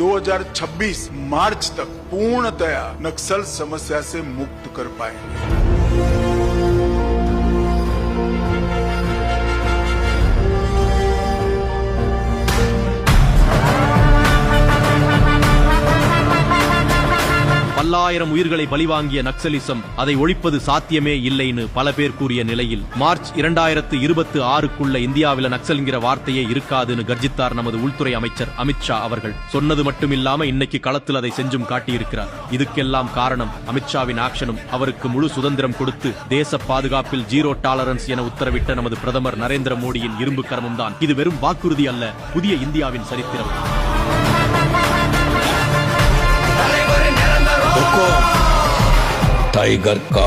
2026 मार्च तक पूर्णतया नक्सल समस्या से मुक्त कर पाएंगे। பல்லாயிரம் உயிர்களை பலிவாங்கிய நக்சலிசம் அதை ஒழிப்பது சாத்தியமே இல்லைன்னு பல பேர் கூறிய நிலையில் மார்ச் 2026க்குள்ள இந்தியாவில நக்சல்ங்கிற வார்த்தையே இருக்காதுன்னு கர்ஜித்தார் நமது உள்துறை அமைச்சர் அமித்ஷா அவர்கள். சொன்னது மட்டுமில்லாம இன்னைக்கு களத்தில் அதை செஞ்சும் காட்டியிருக்கிறார். இதுக்கெல்லாம் காரணம் அமித்ஷாவின் ஆக்ஷனும் அவருக்கு முழு சுதந்திரம் கொடுத்து தேச பாதுகாப்பில் 0 டாலரன்ஸ் என உத்தரவிட்ட நமது பிரதமர் நரேந்திர மோடியின் இரும்பு கரமும் தான். இது வெறும் வாக்குறுதி அல்ல, புதிய இந்தியாவின் சரித்திரம். टाइगर का